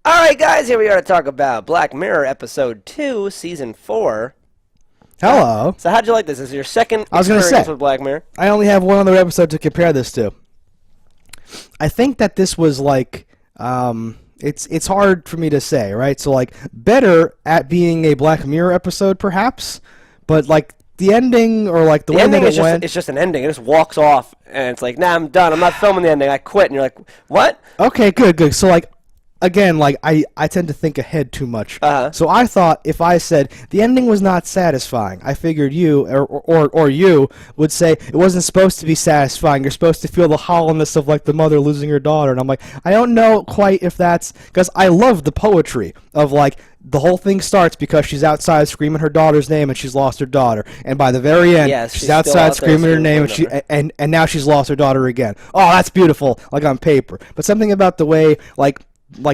Alright, guys, here we are to talk about Black Mirror Episode 2, Season 4. Hello. So how'd you like this? This is your second I was gonna experience say, with Black Mirror? I only have one other episode to compare this to. I think that this was like, it's hard for me to say, right? So like, better at being a Black Mirror episode, perhaps, but like the ending or like the way ending that is it went. it's just an ending. It just walks off, and it's like, nah, I'm done. I'm not filming the ending. I quit. And you're like, what? Okay, good. So like, again, like I tend to think ahead too much. So I thought if I said the ending was not satisfying, I figured you or you would say it wasn't supposed to be satisfying. You're supposed to feel the hollowness of like the mother losing her daughter. And I'm like, I don't know quite if that's because I love the poetry of like the whole thing starts because she's outside screaming her daughter's name and she's lost her daughter. And by the very end, Yes, she's outside screaming her name and and now she's lost her daughter again. Oh, that's beautiful, like on paper. But something about the way like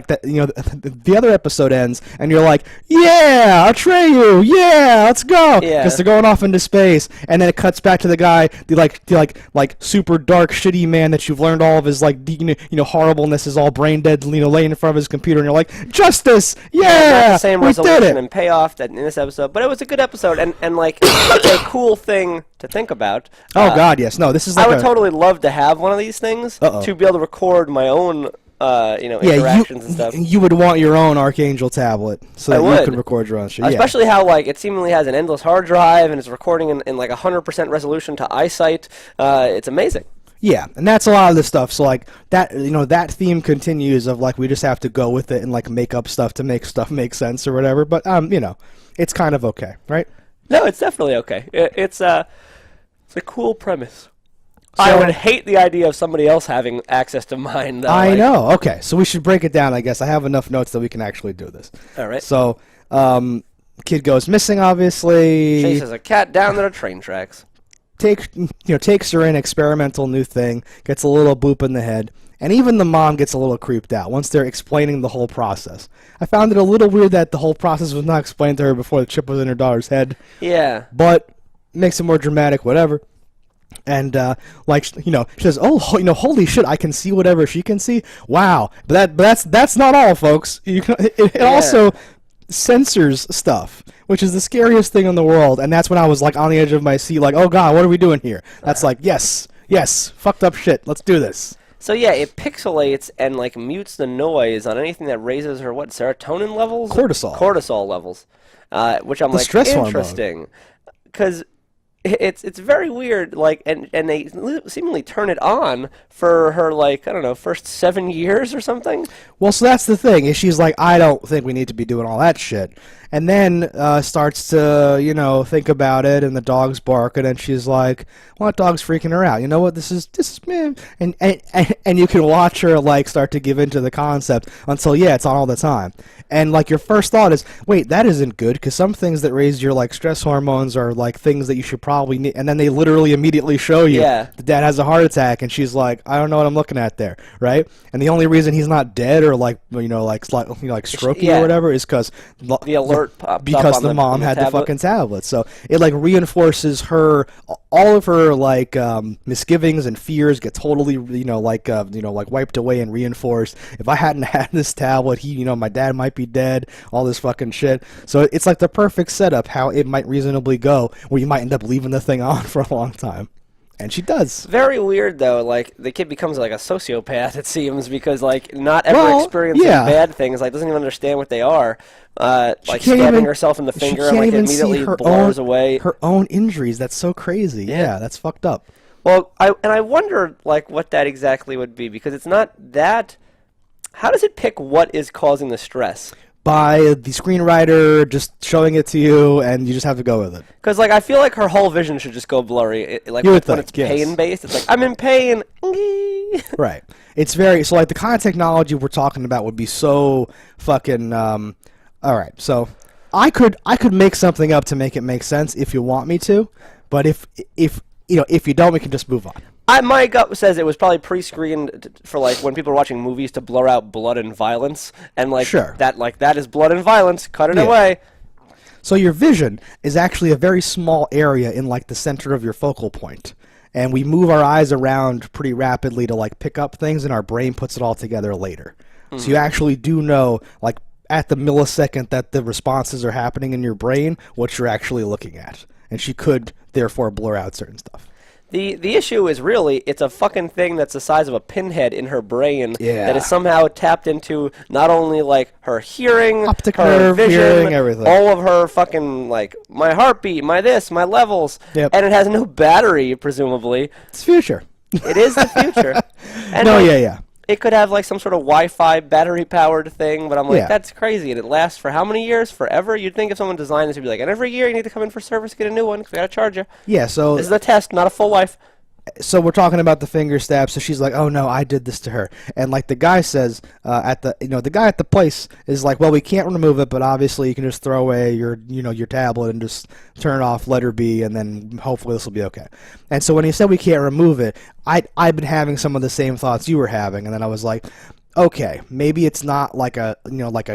that, you know, the other episode ends, and you're like, yeah, Atreyu, yeah, let's go, because they're going off into space, and then it cuts back to the guy, the super dark, shitty man that you've learned all of his horribleness is all brain dead, laying in front of his computer, and you're like, justice, yeah, not the same we resolution did it. and payoff that in this episode, but it was a good episode, and like it's a cool thing to think about. Oh God, yes, no, this is like I would totally love to have one of these things to be able to record my own. Interactions and stuff. You would want your own Archangel tablet so that you could record your own shit. Especially how like it seemingly has an endless hard drive and it's recording in like 100% resolution to eyesight. It's amazing. Yeah, and that's a lot of the stuff. So like that, that theme continues of like we just have to go with it and like make up stuff to make stuff make sense or whatever. But it's kind of okay, right? No, it's definitely okay. It's a cool premise. So, I would hate the idea of somebody else having access to mine, though. I know. Okay, so we should break it down, I guess. I have enough notes that we can actually do this. All right. So, kid goes missing, obviously. Chases a cat down the train tracks. Takes her in, experimental new thing, gets a little boop in the head, and even the mom gets a little creeped out once they're explaining the whole process. I found it a little weird that the whole process was not explained to her before the chip was in her daughter's head. Yeah. But makes it more dramatic, whatever. And she says, "Oh, holy shit! I can see whatever she can see. Wow!" But that's not all, folks. It also censors stuff, which is the scariest thing in the world. And that's when I was like on the edge of my seat, like, "Oh God, what are we doing here?" That's like, yes, fucked up shit. Let's do this. So yeah, it pixelates and like mutes the noise on anything that raises her serotonin levels, cortisol levels, which I'm like stress interesting, because. It's very weird, like, and they seemingly turn it on for her, like, I don't know, first 7 years or something. Well, so that's the thing, is she's like, I don't think we need to be doing all that shit. And then starts to, think about it, and the dog's barking, and she's like, well, that dog's freaking her out. You know what, this is man. And you can watch her, like, start to give into the concept until, it's on all the time. And, like, your first thought is, wait, that isn't good, because some things that raise your, like, stress hormones are, like, things that you should probably need. And then they literally immediately show you the dad has a heart attack, and she's like, I don't know what I'm looking at there, right? And the only reason he's not dead or, like, stroking or whatever is because the alert popped because up the mom had the fucking tablet. So it, like, reinforces her, all of her, like, misgivings and fears get totally, wiped away and reinforced. If I hadn't had this tablet, my dad might be dead, all this fucking shit. So it's like the perfect setup how it might reasonably go, where you might end up leaving the thing on for a long time. And she does. Very weird, though. Like, the kid becomes like a sociopath, it seems, because, like, not ever experiencing bad things, like, doesn't even understand what they are. Like, stabbing herself in the finger and, like, immediately blurs away. Her own injuries. That's so crazy. Yeah, that's fucked up. Well, I wonder, like, what that exactly would be, because it's not that... How does it pick what is causing the stress? By the screenwriter just showing it to you, and you just have to go with it. Because, like, I feel like her whole vision should just go blurry. When it's pain-based, it's like, I'm in pain. Right. It's very... So, like, the kind of technology we're talking about would be so fucking... all right, so I could make something up to make it make sense if you want me to, but if you don't, we can just move on. My gut says it was probably pre-screened for, like, when people are watching movies to blur out blood and violence, and, like, that is blood and violence, cut it away. So your vision is actually a very small area in, like, the center of your focal point. And we move our eyes around pretty rapidly to, like, pick up things, and our brain puts it all together later. So you actually do know, like, at the millisecond that the responses are happening in your brain, what you're actually looking at. And she could, therefore, blur out certain stuff. The issue is really, it's a fucking thing that's the size of a pinhead in her brain that is somehow tapped into not only, like, her hearing, optic her nerve, vision, hearing, everything. all of her fucking, like, my heartbeat, my this, my levels, and it has no battery, presumably. It's future. It is the future. And no, like, yeah. It could have, like, some sort of Wi-Fi battery-powered thing, but I'm like, that's crazy, and it lasts for how many years? Forever? You'd think if someone designed this, you'd be like, and every year you need to come in for service, get a new one, because we gotta charge you. Yeah, so... This is a test, not a full life. So we're talking about the finger stab. So she's like, "Oh no, I did this to her." And like the guy says, the guy at the place is like, "Well, we can't remove it, but obviously you can just throw away your tablet and just turn it off, let her be, and then hopefully this will be okay." And so when he said we can't remove it, I've been having some of the same thoughts you were having, and then I was like, okay, maybe it's not like a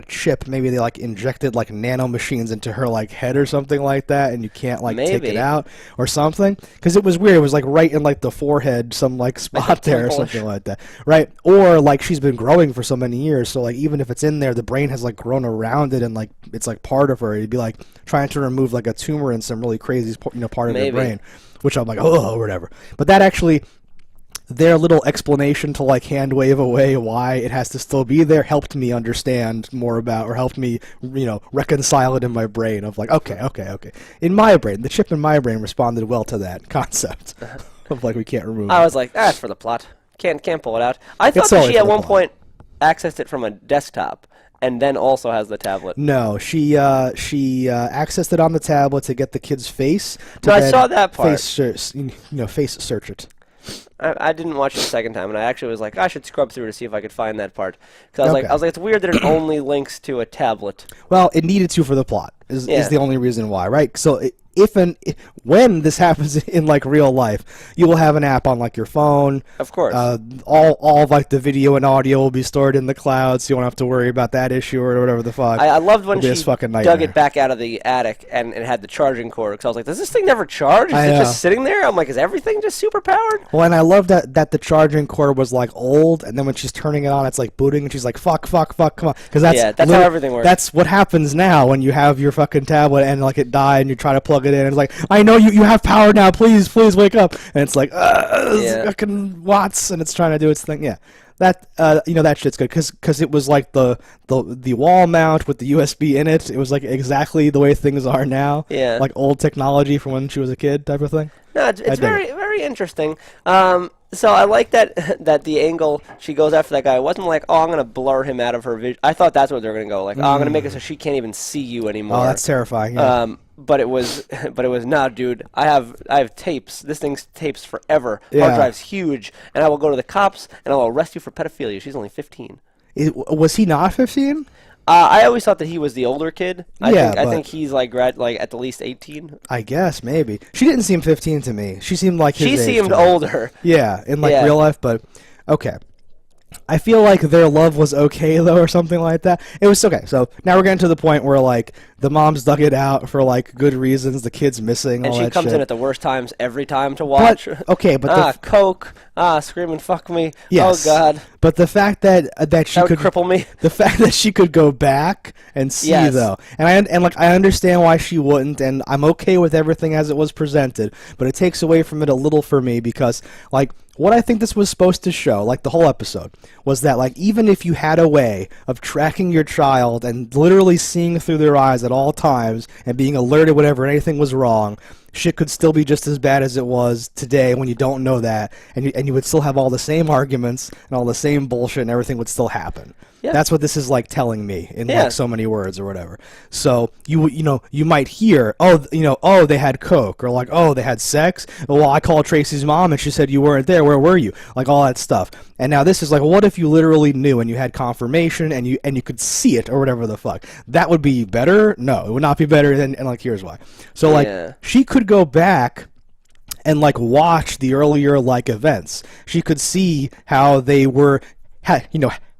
chip. Maybe they like injected like nano machines into her like head or something like that, and you can't like take it out or something. Because it was weird. It was like right in like the forehead, some like spot there or something like that, right? Or like she's been growing for so many years, so like even if it's in there, the brain has like grown around it and like it's like part of her. It'd be like trying to remove like a tumor in some really crazy part of her brain, which I'm like, oh, or whatever. But that actually. Their little explanation to like hand wave away why it has to still be there helped me understand more about, or helped me, reconcile it in my brain of like, okay. In my brain, the chip in my brain responded well to that concept of like we can't remove it. I was like, that's for the plot. Can't pull it out. I thought that she at one point accessed it from a desktop and then also has the tablet. No, she accessed it on the tablet to get the kid's face. I saw that part. Face search it. I didn't watch it the second time, and I actually was like, I should scrub through to see if I could find that part. Because I was like, it's weird that it only links to a tablet. Well, it needed to for the plot. Is the only reason why, right? So when this happens in like real life, you will have an app on like your phone. Of course. All of like the video and audio will be stored in the cloud, so you won't have to worry about that issue or whatever the fuck. I loved when she dug it back out of the attic and it had the charging cord. Because I was like, does this thing never charge? Is it just sitting there? I'm like, is everything just super powered? Well, and I love that the charging cord was like old, and then when she's turning it on, it's like booting, and she's like, fuck, come on. Because that's how everything works. That's what happens now when you have your fucking tablet and like it died and you try to plug it in. And it's like, I know you have power now. Please wake up. And it's like, fucking watts, and it's trying to do its thing. Yeah, that that shit's good because it was like the wall mount with the USB in it. It was like exactly the way things are now. Yeah, like old technology from when she was a kid type of thing. No, it's very interesting. So I like that the angle she goes after that guy wasn't like, oh, I'm gonna blur him out of her vision. I thought that's what they were gonna go, like, oh, I'm gonna make it so she can't even see you anymore. Oh, that's terrifying. Yeah. But it was nah, dude. I have tapes. This thing's tapes forever. Yeah. Hard drive's huge, and I will go to the cops and I will arrest you for pedophilia. She's only 15. Was he not 15? I always thought that he was the older kid. I think he's like at the least 18. I guess maybe. She didn't seem 15 to me. She seemed like his age. She seemed older. Yeah, in like real life, but okay. I feel like their love was okay though, or something like that. It was okay. So now we're getting to the point where like the mom's dug it out for like good reasons. The kid's missing. And all she that comes shit. in at the worst times every time to watch. But coke. Screaming fuck me. Yes. Oh god. But the fact that she could cripple me. The fact that she could go back and see though, and I understand why she wouldn't, and I'm okay with everything as it was presented. But it takes away from it a little for me because like. What I think this was supposed to show, like the whole episode, was that like even if you had a way of tracking your child and literally seeing through their eyes at all times and being alerted whenever anything was wrong, shit could still be just as bad as it was today when you don't know that, and you would still have all the same arguments and all the same bullshit and everything would still happen. Yeah. That's what this is like telling me in like so many words or whatever. So you might hear, oh they had coke, or like, oh they had sex. Well, I called Tracy's mom and she said you weren't there. Where were you? Like all that stuff. And now this is like, what if you literally knew and you had confirmation and you could see it or whatever the fuck? That would be better? No, it would not be better. And like here's why. So like she could go back and like watch the earlier like events. She could see how they were,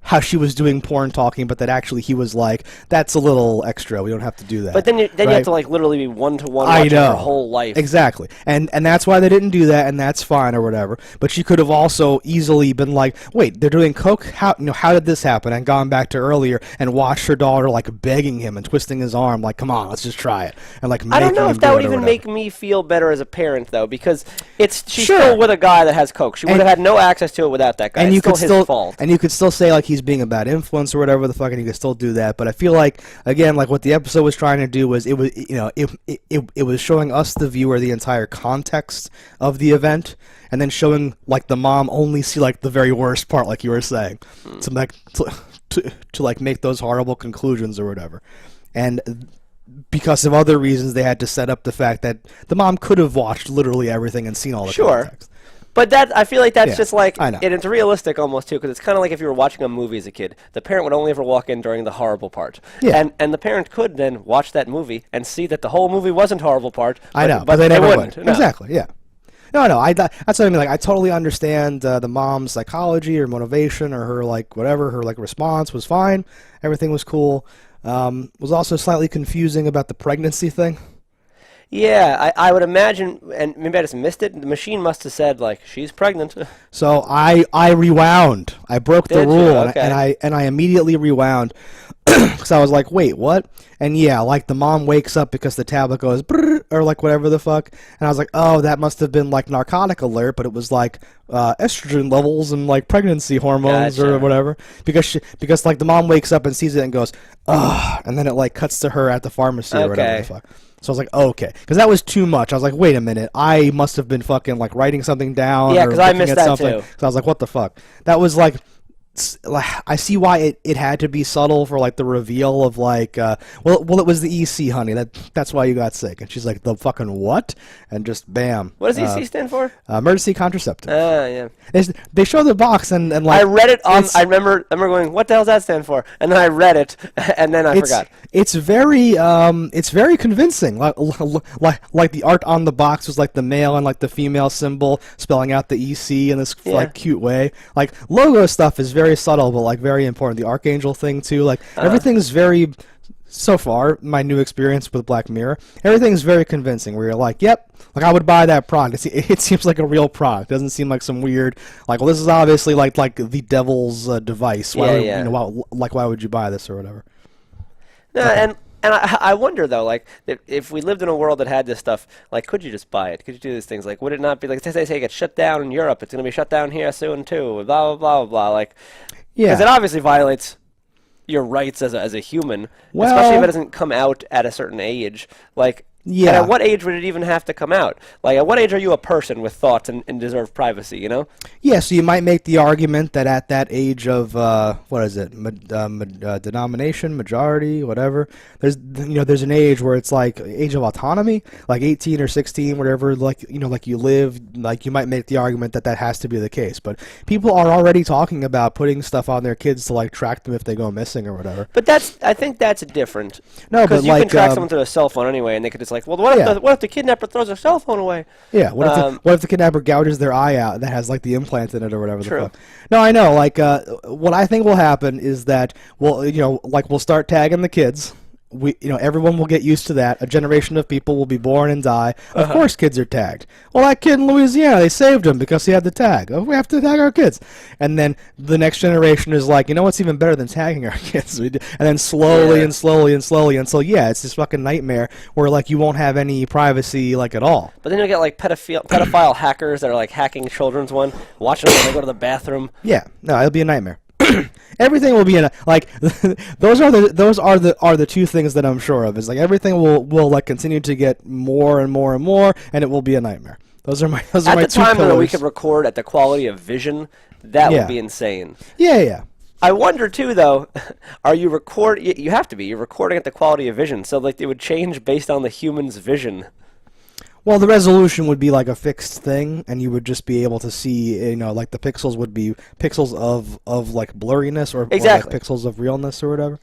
how she was doing porn talking, but that actually he was like, that's a little extra. We don't have to do that. But then you have to like literally be one-to-one watching her whole life. Exactly. And that's why they didn't do that, and that's fine or whatever. But she could have also easily been like, wait, they're doing coke? How did this happen? And gone back to earlier and watched her daughter like begging him and twisting his arm like, come on, let's just try it. And like I don't know if that would even make me feel better as a parent though, because she's still with a guy that has coke. She would have had no access to it without that guy. And it's still his fault. And you could still say like he's being a bad influence or whatever the fuck, and you could still do that. But I feel like, again, like what the episode was trying to do was it was showing us, the viewer, the entire context of the event, and then showing like the mom only see like the very worst part, like you were saying, to like make those horrible conclusions or whatever. And because of other reasons, they had to set up the fact that the mom could have watched literally everything and seen all the context. But I feel like that's just like, and it's realistic almost too, because it's kind of like if you were watching a movie as a kid, the parent would only ever walk in during the horrible part. Yeah. And the parent could then watch that movie and see that the whole movie wasn't horrible part. But they never wouldn't. No. Exactly, yeah. No, that's what I mean. Like, I totally understand the mom's psychology or motivation or her, like, whatever, her, like, response was fine. Everything was cool. Was also slightly confusing about the pregnancy thing. Yeah, I would imagine, and maybe I just missed it, the machine must have said, like, she's pregnant. So I rewound. I broke the rule, okay. and I immediately rewound, because I was like, wait, what? And yeah, like, the mom wakes up because the tablet goes, or like whatever the fuck, and I was like, oh, that must have been, like, narcotic alert, but it was, like, estrogen levels and, like, pregnancy hormones or whatever, because, like, the mom wakes up and sees it and goes, ugh, and then it, like, cuts to her at the pharmacy or whatever the fuck. So I was like, oh, okay. Because that was too much. I was like, wait a minute. I must have been fucking, like, writing something down. Yeah, because I missed that, too. So I was like, what the fuck? That was, like, I see why it had to be subtle for, like, the reveal of, like, well, it was the EC, honey. That's why you got sick. And she's like, the fucking what? And just bam. What does EC stand for? Emergency Contraceptive. Yeah. They show the box and like... I read it on... I remember going, what the hell does that stand for? And then I read it, and then I forgot. It's very convincing. Like the art on the box was like the male and like the female symbol spelling out the EC in this like cute way. Like, logo stuff is very subtle, but like very important. The Archangel thing too, like everything's very, so far, my new experience with Black Mirror, everything's very convincing, where you're like, yep, like I would buy that product. It seems like a real product. It doesn't seem like some weird, like, well, this is obviously like the devil's device. Why would you buy this or whatever? No, and I wonder, though, like, if we lived in a world that had this stuff, like, could you just buy it? Could you do these things? Like, would it not be, like, they say it gets shut down in Europe, it's going to be shut down here soon, too, blah, blah, blah, blah, like, because it obviously violates your rights as a human, especially if it doesn't come out at a certain age, like... Yeah. And at what age would it even have to come out? Like, at what age are you a person with thoughts and deserve privacy, you know? Yeah, so you might make the argument that at that age of, what is it, denomination, majority, whatever, there's an age where it's like age of autonomy, like 18 or 16, whatever, like, like you live, like you might make the argument that has to be the case. But people are already talking about putting stuff on their kids to, like, track them if they go missing or whatever. But I think that's different. No, but you can track someone through a cell phone anyway, and they could just like, well, what if the kidnapper throws their cell phone away? Yeah, what if the kidnapper gouges their eye out that has like the implant in it or whatever the fuck? No, I know. Like, what I think will happen is that we'll start tagging the kids. Everyone will get used to that. A generation of people will be born and die. Of course kids are tagged. Well, that kid in Louisiana, they saved him because he had the tag. Oh, we have to tag our kids. And then the next generation is like, what's even better than tagging our kids? And then slowly and slowly and slowly until, it's this fucking nightmare where, like, you won't have any privacy, like, at all. But then you'll get, like, pedophile hackers that are, like, hacking children's watching them when they go to the bathroom. Yeah. No, it'll be a nightmare. Everything will be like those are the two things that I'm sure of. Is like everything will like continue to get more and more and more, and it will be a nightmare. Those are my two pillars. At the time when we could record at the quality of vision, that would be insane. Yeah. I wonder too, though. Are you You have to be. You're recording at the quality of vision, so like it would change based on the human's vision. Well, the resolution would be like a fixed thing, and you would just be able to see, like the pixels would be pixels of like blurriness or like pixels of realness or whatever.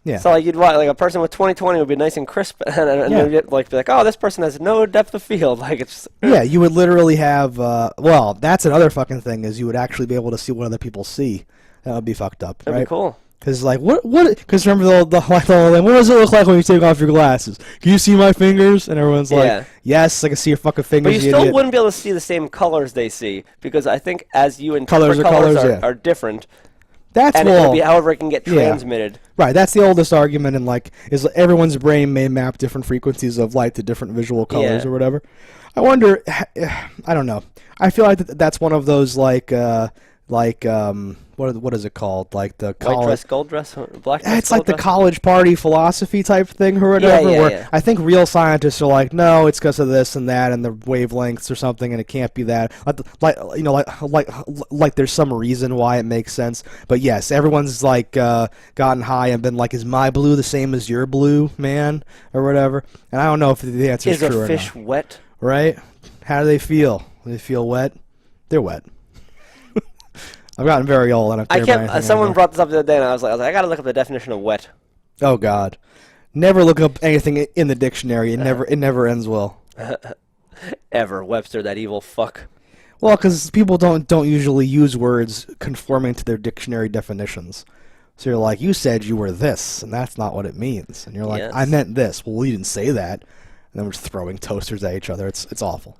Yeah. So like you'd want like a person with 20/20 would be nice and crisp, and you'd like be like, oh, this person has no depth of field. Like it's. Yeah, you would literally have. Well, that's another fucking thing is you would actually be able to see what other people see. That would be fucked up, That'd right? be cool. Because, like, because remember the whole thing, what does it look like when you take off your glasses? Can you see my fingers? And everyone's like, yes, I can see your fucking fingers, But you still wouldn't be able to see the same colors they see, because I think as you interpret colors are different. That's and it can be however it can get transmitted. Right, that's the oldest argument, and like, is everyone's brain may map different frequencies of light to different visual colors or whatever. I wonder, I don't know. I feel like that's one of those what is it called? Like the college white dress, gold dress, black dress. It's like the college party philosophy type thing or whatever. Where I think real scientists are like, no, it's because of this and that and the wavelengths or something, and it can't be that. Like there's some reason why it makes sense. But yes, everyone's like gotten high and been like, is my blue the same as your blue, man, or whatever? And I don't know if the answer is true or not. Is a fish wet? Right? How do they feel? Do they feel wet? They're wet. I've gotten very old. And someone brought this up the other day, and I was like, I gotta look up the definition of wet. Oh God, never look up anything in the dictionary. It never ends well. Ever, Webster, that evil fuck. Well, because people don't usually use words conforming to their dictionary definitions. So you're like, you said you were this, and that's not what it means. And you're like, I meant this. Well, you didn't say that. And then we're just throwing toasters at each other. It's awful.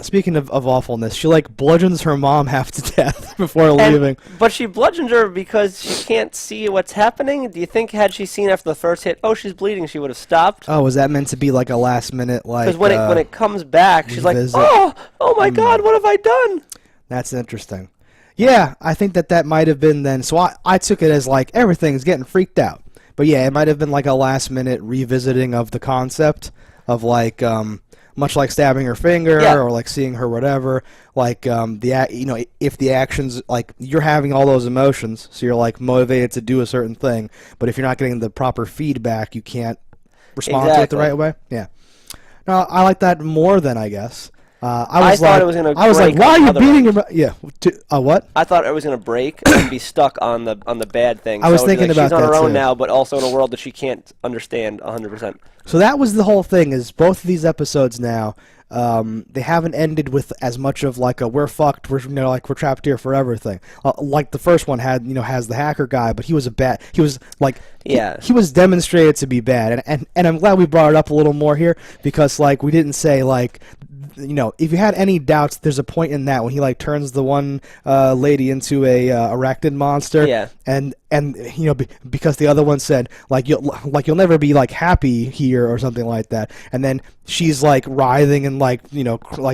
Speaking of awfulness, she like bludgeons her mom half to death before leaving. But she bludgeons her because she can't see what's happening. Do you think had she seen after the first hit, oh, she's bleeding, she would have stopped? Oh, was that meant to be like a last minute like? Because when it comes back, she's like, oh my God, what have I done? That's interesting. Yeah, I think that might have been then. So I took it as like everything's getting freaked out. But yeah, it might have been like a last minute revisiting of the concept of like much like stabbing her finger or like seeing her whatever, like if the actions, like you're having all those emotions, so you're like motivated to do a certain thing, but if you're not getting the proper feedback, you can't respond to it the right way. Yeah. No, I like that more than I guess. I thought it was gonna. I was like, "Why are you beating your?" Yeah. What? I thought it was gonna break and be stuck on the bad thing. I was thinking about that she's on her own too. now, but also in a world that she can't understand 100%. So that was the whole thing. Is both of these episodes now, they haven't ended with as much of like a "we're fucked, we're trapped here forever" thing. Like the first one has the hacker guy, but he was he was demonstrated to be bad, and I'm glad we brought it up a little more here because like we didn't say like. If you had any doubts, there's a point in that when he like turns the one lady into a arachnid monster, and because the other one said you'll never be like happy here or something like that, and then she's like writhing in like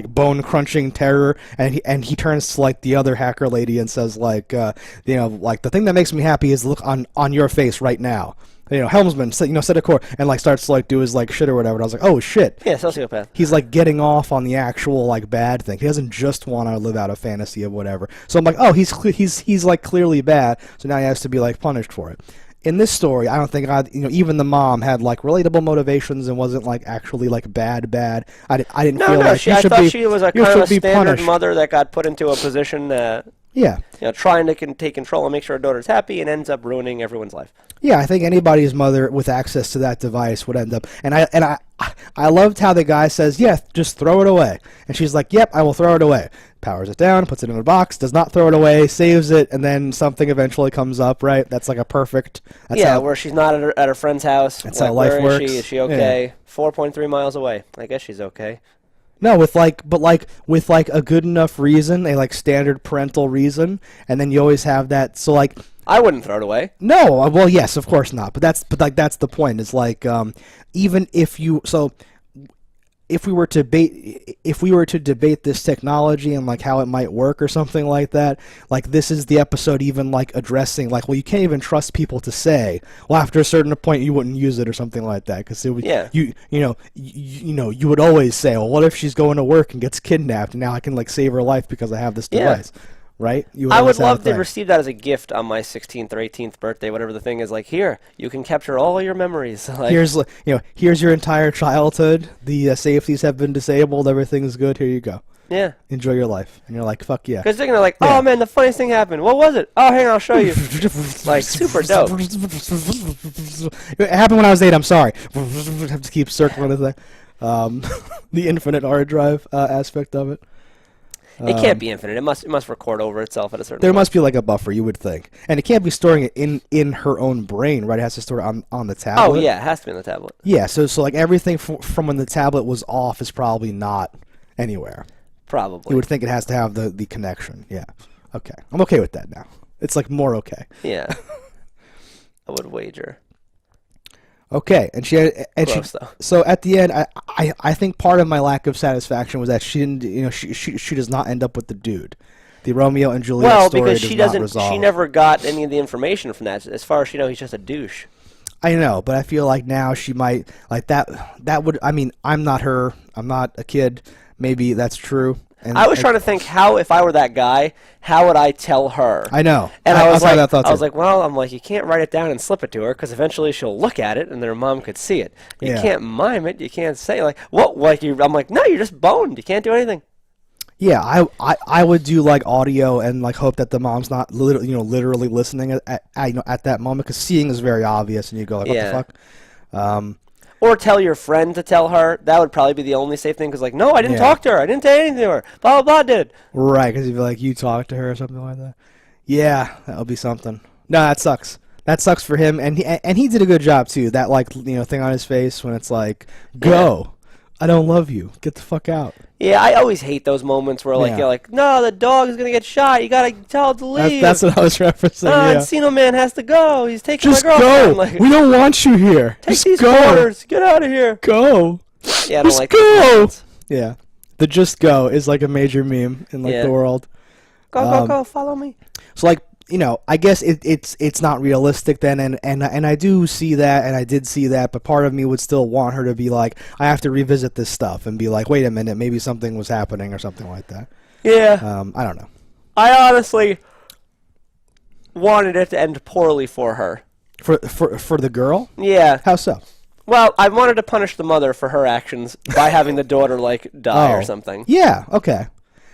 bone crunching terror, and he turns to like the other hacker lady and says like like the thing that makes me happy is the look on your face right now. Helmsman, set a core, and like starts to like do his like shit or whatever. And I was like, oh shit. Yeah, sociopath. He's like getting off on the actual like bad thing. He doesn't just want to live out a fantasy of whatever. So I'm like, oh, he's like clearly bad. So now he has to be like punished for it. In this story, I don't think even the mom had like relatable motivations and wasn't like actually like bad. I didn't feel like I thought she was a kind of a standard mother that got put into a position. Trying to take control and make sure her daughter's happy, and ends up ruining everyone's life. Yeah, I think anybody's mother with access to that device would end up. And I loved how the guy says, "Yeah, just throw it away," and she's like, "Yep, I will throw it away." Powers it down, puts it in a box, does not throw it away, saves it, and then something eventually comes up. Right? That's like a perfect. Where she's not at her friend's house. That's how life works. Is she okay? Yeah. 4.3 miles away. I guess she's okay. No, with a good enough reason, a like standard parental reason, and then you always have that. So like, I wouldn't throw it away. No, well, yes, of course not. But that's the point. It's like even if we were to debate this technology and like how it might work or something like that, like this is the episode even like addressing like, well, you can't even trust people to say, well, after a certain point you wouldn't use it or something like that, because you would always say, well, what if she's going to work and gets kidnapped and now I can like save her life because I have this device. Right? I would love to receive that as a gift on my 16th or 18th birthday, whatever the thing is. Like, here, you can capture all your memories. Like, here's your entire childhood. The safeties have been disabled. Everything's good. Here you go. Yeah. Enjoy your life. And you're like, fuck yeah. Because they're going to like, oh man, the funniest thing happened. What was it? Oh, hang on, I'll show you. Like, super dope. It happened when I was 8. I'm sorry. Have to keep circling the thing. The infinite hard drive aspect of it. It can't be infinite. It must record over itself at a certain There point. must be like a buffer, you would think. And it can't be storing it in her own brain, right? It has to store it on the tablet. Oh, yeah, it has to be on the tablet. Yeah, so like everything from when the tablet was off is probably not anywhere. Probably. You would think it has to have the connection. Yeah. Okay. I'm okay with that now. It's like more okay. Yeah. I would wager. Okay, and Gross, though. So at the end, I think part of my lack of satisfaction was that she didn't, she does not end up with the dude. The Romeo and Juliet story because does she not doesn't, resolve. she never got any of the information from that. As far as she knows, he's just a douche. I know, but I feel like now she might like that. That would, I mean, I'm not her. I'm not a kid. Maybe that's true. And I was trying to think how, if I were that guy, how would I tell her? I know. And I was like, well, you can't write it down and slip it to her because eventually she'll look at it and their mom could see it. You can't mime it. You can't say like, what? Like I'm like, no, you're just boned. You can't do anything. Yeah, I would do like audio and like hope that the mom's not literally listening at that moment, because seeing is very obvious and you go like, what the fuck? Or tell your friend to tell her. That would probably be the only safe thing, because like, no, I didn't talk to her. I didn't say anything to her. Blah, blah, blah, did. Right, because you'd be like, you talked to her or something like that. Yeah, that would be something. No, that sucks. That sucks for him, and he did a good job too. That like thing on his face when it's like, go, I don't love you, get the fuck out. Yeah, I always hate those moments where like you're like, no, the dog is gonna get shot. You gotta tell it to leave. That's what I was referencing. Encino Man has to go. He's taking Just my girlfriend. go. Like, we don't want you here. Take Just these go. quarters. Get out of here. Go. Yeah, I don't Just like go. Yeah, the just go is like a major meme in like the world. Go. Follow me. So like, I guess it's not realistic then, and I do see that, and I did see that, but part of me would still want her to be like, I have to revisit this stuff and be like, wait a minute, maybe something was happening or something like that. Yeah. I don't know. I honestly wanted it to end poorly for her. For the girl? Yeah. How so? Well, I wanted to punish the mother for her actions by having the daughter like die or something. Yeah. Okay.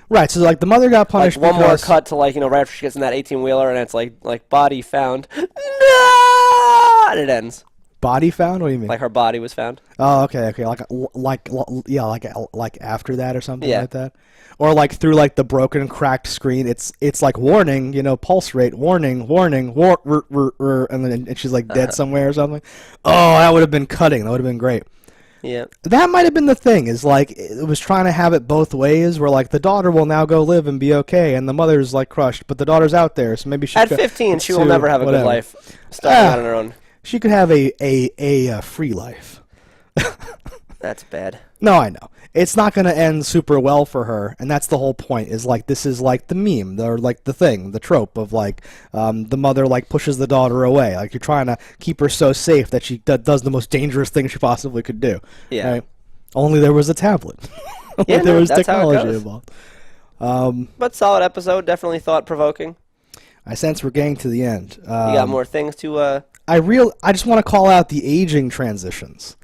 Right, so like the mother got punished. Like one more cut to like right after she gets in that 18-wheeler and it's like body found. No! And it ends. Body found? What do you mean? Like her body was found. Oh, okay. Like after that or something like that, or like through like the broken, cracked screen. It's like warning, pulse rate, warning, and then she's like dead somewhere or something. Oh, that would have been cutting. That would have been great. Yeah. That might have been the thing, is like it was trying to have it both ways, where like the daughter will now go live and be okay, and the mother's like crushed, but the daughter's out there, so maybe she at 15 she will never have a good life starting out on her own. She could have a free life. That's bad. No, I know. It's not going to end super well for her, and that's the whole point, is like this is like the meme, or like the thing, the trope of like the mother like pushes the daughter away. Like you're trying to keep her so safe that she does the most dangerous thing she possibly could do. Yeah. Right? Only there was a tablet. There was technology involved. But solid episode, definitely thought-provoking. I sense we're getting to the end. You got more things to... I just want to call out the aging transitions.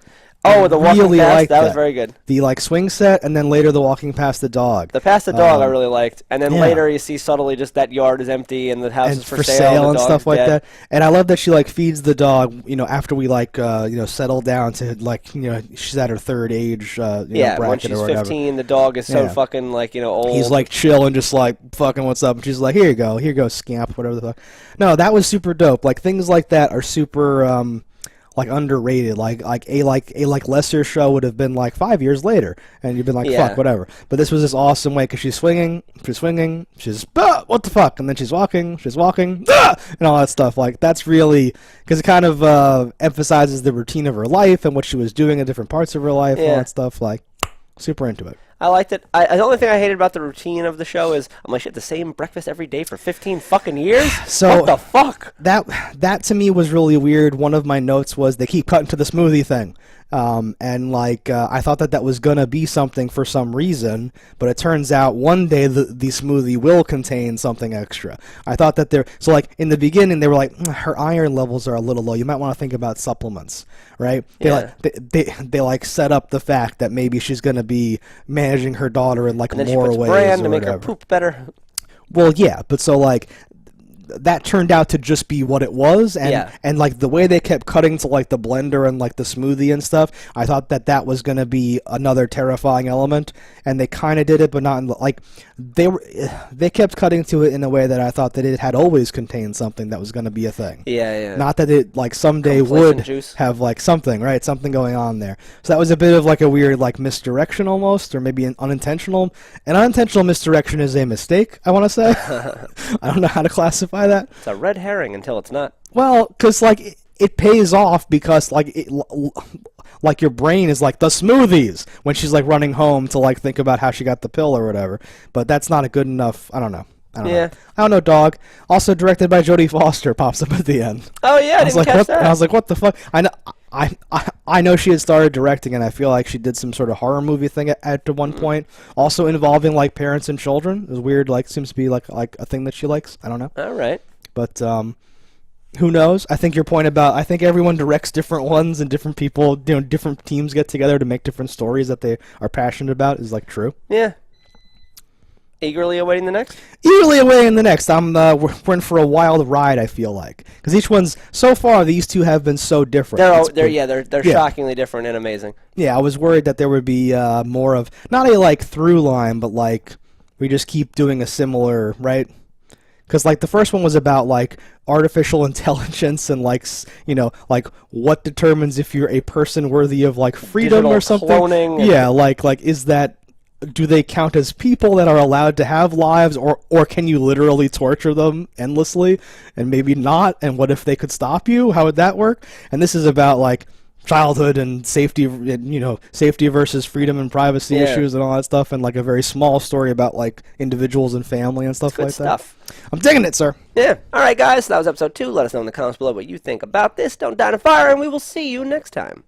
Oh, the walking really past, that was very good. The like swing set, and then later the walking past the dog. The past the dog I really liked, and then later you see subtly just that yard is empty and the house is for sale and stuff like that. And I love that she like feeds the dog, after we like settle down to like she's at her third age bracket when she's or whatever. 15, the dog is so fucking like old. He's like chill and just like fucking what's up, and she's like, here you go, scamp, whatever the fuck. No, that was super dope. Like things like that are super like underrated, like a lesser show would have been like 5 years later, and you've been like fuck whatever. But this was this awesome way, because she's swinging, she's what the fuck, and then she's walking, and all that stuff. Like that's really, because it kind of emphasizes the routine of her life and what she was doing in different parts of her life, and all that stuff. Like super into it. I liked it. The only thing I hated about the routine of the show is I'm like, shit, the same breakfast every day for 15 fucking years? So what the fuck? That to me was really weird. One of my notes was they keep cutting to the smoothie thing. And like I thought that was gonna be something for some reason, but it turns out one day the smoothie will contain something extra. I thought that so like in the beginning they were like, her iron levels are a little low, you might want to think about supplements, right? They like set up the fact that maybe she's gonna be managing her daughter in like and then more she puts ways bran or to make whatever. her poop better. Well, yeah, but so like that turned out to just be what it was, and like the way they kept cutting to like the blender and like the smoothie and stuff, I thought that was going to be another terrifying element, and they kind of did it, but not in like they kept cutting to it in a way that I thought that it had always contained something that was going to be a thing. Yeah. Not that it like someday would have like something going on there. So that was a bit of like a weird like misdirection almost, or maybe an unintentional. An unintentional misdirection is a mistake, I want to say. I don't know how to classify that. It's a red herring until it's not. Well, because like it pays off because like your brain is like the smoothies when she's like running home to like think about how she got the pill or whatever. But that's not a good enough. I don't know. I don't know, dog. Also directed by Jodie Foster pops up at the end. Oh yeah, I didn't catch that. I was like, what the fuck? I know she had started directing, and I feel like she did some sort of horror movie thing at one point, also involving like parents and children. It was weird. Like seems to be like a thing that she likes. I don't know. All right. But who knows? I think your point about I think everyone directs different ones, and different people, different teams get together to make different stories that they are passionate about is like true. Yeah. Eagerly awaiting the next? Eagerly awaiting the next. We're in for a wild ride, I feel like. Because each one's, so far, these two have been so different. They're shockingly different and amazing. Yeah, I was worried that there would be more of, not a, like, through line, but, like, we just keep doing a similar, right? Because, like, the first one was about, like, artificial intelligence and, like, like, what determines if you're a person worthy of, like, freedom digital or something. Cloning. Yeah, like, is that... Do they count as people that are allowed to have lives, or can you literally torture them endlessly? And maybe not, and what if they could stop you? How would that work? And this is about, like, childhood and safety, safety versus freedom and privacy issues and all that stuff, and, like, a very small story about, like, individuals and family and stuff like that. I'm digging it, sir. Yeah. All right, guys, that was episode 2. Let us know in the comments below what you think about this. Don't die in a fire, and we will see you next time.